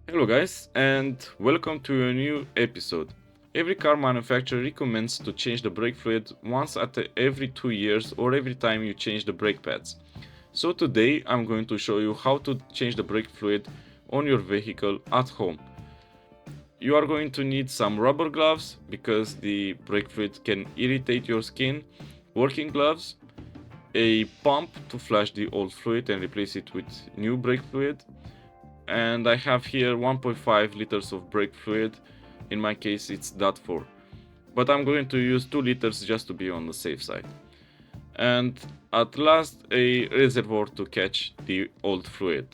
Hello guys and welcome to a new episode. Every car manufacturer recommends to change the brake fluid once at every 2 years or every time you change the brake pads. So today I'm going to show you how to change the brake fluid on your vehicle at home. You are going to need some rubber gloves because the brake fluid can irritate your skin, working gloves, a pump to flush the old fluid and replace it with new brake fluid, and I have here 1.5 liters of brake fluid. In my case it's DOT4, but I'm going to use 2 liters just to be on the safe side. And at last a reservoir to catch the old fluid.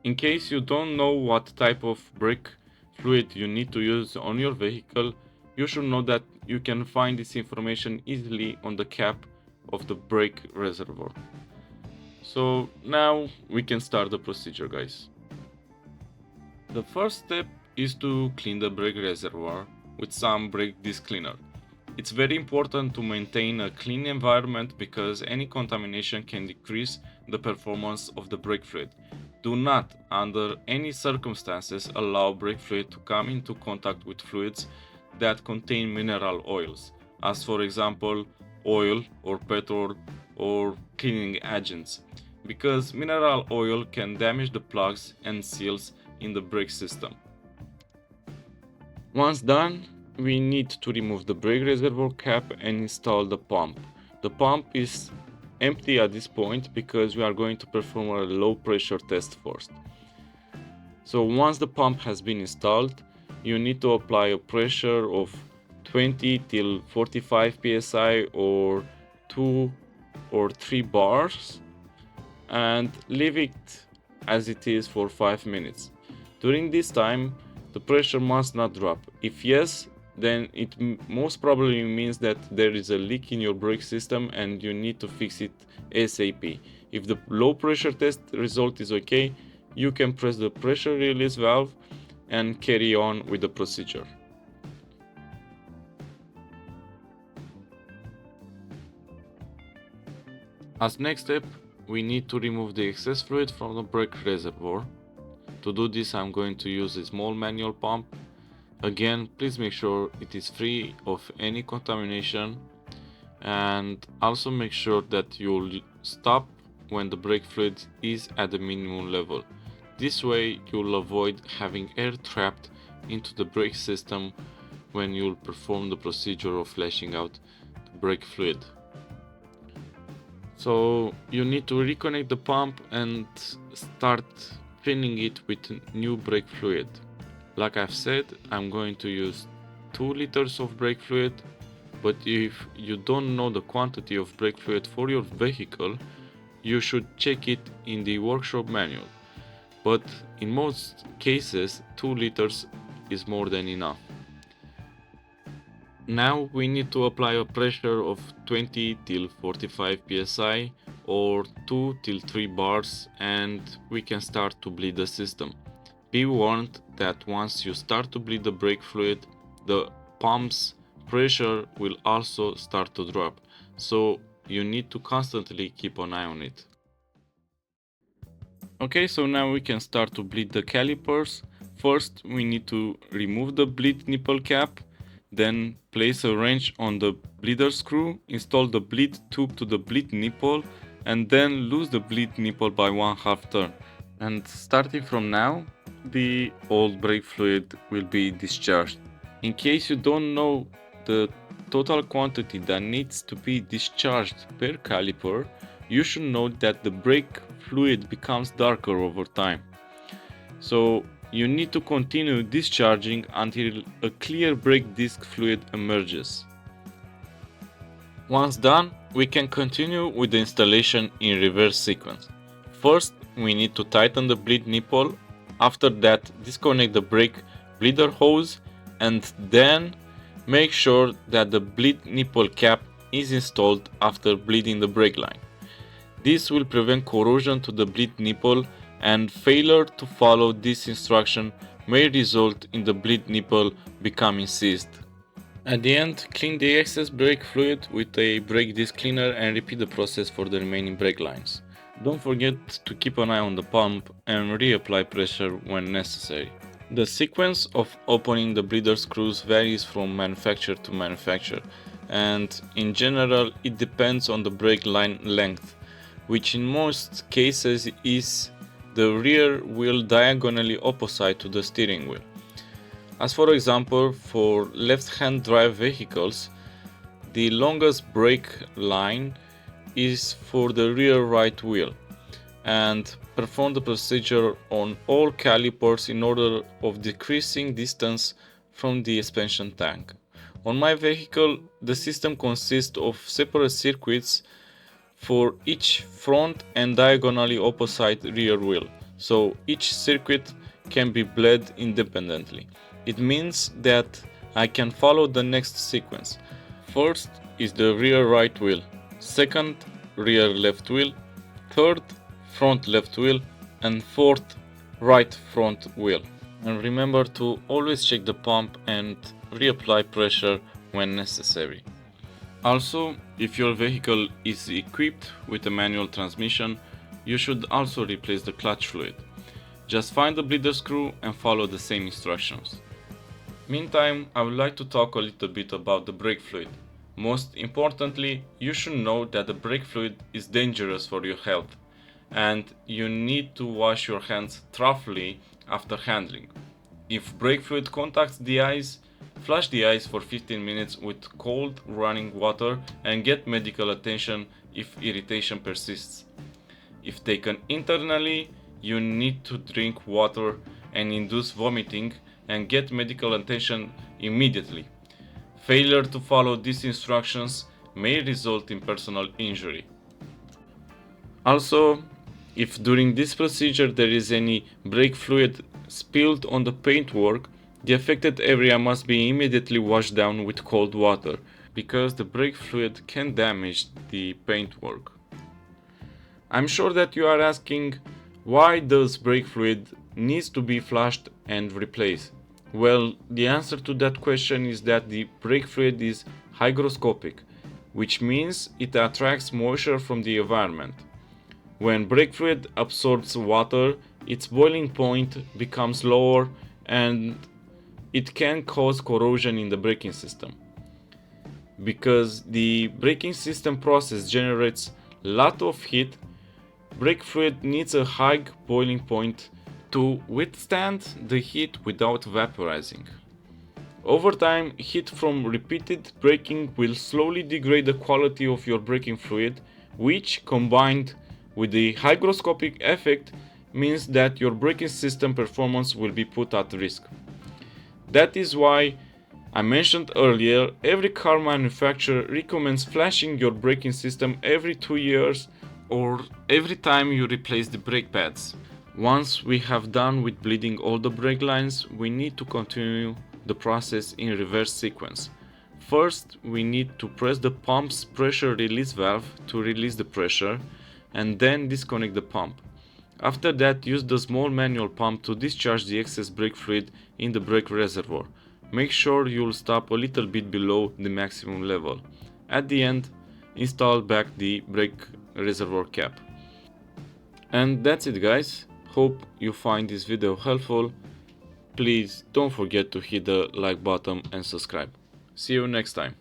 In case you don't know what type of brake fluid you need to use on your vehicle, you should know that you can find this information easily on the cap of the brake reservoir. So now we can start the procedure, guys. The first step is to clean the brake reservoir with some brake disc cleaner. It's very important to maintain a clean environment because any contamination can decrease the performance of the brake fluid. Do not, under any circumstances, allow brake fluid to come into contact with fluids that contain mineral oils, as for example oil or petrol or cleaning agents, because mineral oil can damage the plugs and seals in the brake system. Once done, we need to remove the brake reservoir cap and install the pump. The pump is empty at this point because we are going to perform a low pressure test first. So once the pump has been installed, you need to apply a pressure of 20 till 45 psi or 2 or 3 bars and leave it as it is for 5 minutes. During this time, the pressure must not drop. If yes, then it most probably means that there is a leak in your brake system and you need to fix it ASAP. If the low pressure test result is okay, you can press the pressure release valve and carry on with the procedure. As next step, we need to remove the excess fluid from the brake reservoir. To do this, I'm going to use a small manual pump. Again, please make sure it is free of any contamination, and also make sure that you'll stop when the brake fluid is at the minimum level. This way you'll avoid having air trapped into the brake system when you'll perform the procedure of flashing out the brake fluid. So you need to reconnect the pump and start filling it with new brake fluid. Like I've said, I'm going to use 2 liters of brake fluid, but if you don't know the quantity of brake fluid for your vehicle, you should check it in the workshop manual. But in most cases, 2 liters is more than enough. Now we need to apply a pressure of 20 till 45 psi or 2 till 3 bars, and we can start to bleed the system. Be warned that once you start to bleed the brake fluid, the pump's pressure will also start to drop, so you need to constantly keep an eye on it. Okay, so now we can start to bleed the calipers. First we need to remove the bleed nipple cap, then place a wrench on the bleeder screw, install the bleed tube to the bleed nipple, and then loose the bleed nipple by 1/2 turn. And starting from now, the old brake fluid will be discharged. In case you don't know the total quantity that needs to be discharged per caliper, you should note that the brake fluid becomes darker over time. So you need to continue discharging until a clear brake disc fluid emerges. Once done, we can continue with the installation in reverse sequence. First, we need to tighten the bleed nipple. After that, disconnect the brake bleeder hose, and then make sure that the bleed nipple cap is installed after bleeding the brake line. This will prevent corrosion to the bleed nipple, and failure to follow this instruction may result in the bleed nipple becoming seized. At the end, clean the excess brake fluid with a brake disc cleaner and repeat the process for the remaining brake lines. Don't forget to keep an eye on the pump and reapply pressure when necessary. The sequence of opening the bleeder screws varies from manufacturer to manufacturer, and in general it depends on the brake line length, which in most cases is the rear wheel diagonally opposite to the steering wheel. As for example, for left-hand drive vehicles, the longest brake line is for the rear right wheel, and perform the procedure on all calipers in order of decreasing distance from the expansion tank. On my vehicle, the system consists of separate circuits for each front and diagonally opposite rear wheel, so each circuit can be bled independently. It means that I can follow the next sequence. First is the rear right wheel, second rear left wheel, third front left wheel, and fourth right front wheel. And remember to always check the pump and reapply pressure when necessary. Also, if your vehicle is equipped with a manual transmission, you should also replace the clutch fluid. Just find the bleeder screw and follow the same instructions. Meantime, I would like to talk a little bit about the brake fluid. Most importantly, you should know that the brake fluid is dangerous for your health, and you need to wash your hands thoroughly after handling. If brake fluid contacts the eyes, flush the eyes for 15 minutes with cold running water and get medical attention if irritation persists. If taken internally, you need to drink water and induce vomiting and get medical attention immediately. Failure to follow these instructions may result in personal injury. Also, if during this procedure there is any brake fluid spilled on the paintwork, the affected area must be immediately washed down with cold water, because the brake fluid can damage the paintwork. I'm sure that you are asking, why does brake fluid needs to be flushed and replaced? Well, the answer to that question is that the brake fluid is hygroscopic, which means it attracts moisture from the environment. When brake fluid absorbs water, its boiling point becomes lower and it can cause corrosion in the braking system. Because the braking system process generates a lot of heat, brake fluid needs a high boiling point to withstand the heat without vaporizing. Over time, heat from repeated braking will slowly degrade the quality of your braking fluid, which, combined with the hygroscopic effect, means that your braking system performance will be put at risk. That is why I mentioned earlier, every car manufacturer recommends flashing your braking system every 2 years or every time you replace the brake pads. Once we have done with bleeding all the brake lines, we need to continue the process in reverse sequence. First, we need to press the pump's pressure release valve to release the pressure, and then disconnect the pump. After that, use the small manual pump to discharge the excess brake fluid in the brake reservoir. Make sure you'll stop a little bit below the maximum level. At the end, install back the brake reservoir cap. And that's it, guys. Hope you find this video helpful. Please don't forget to hit the like button and subscribe. See you next time.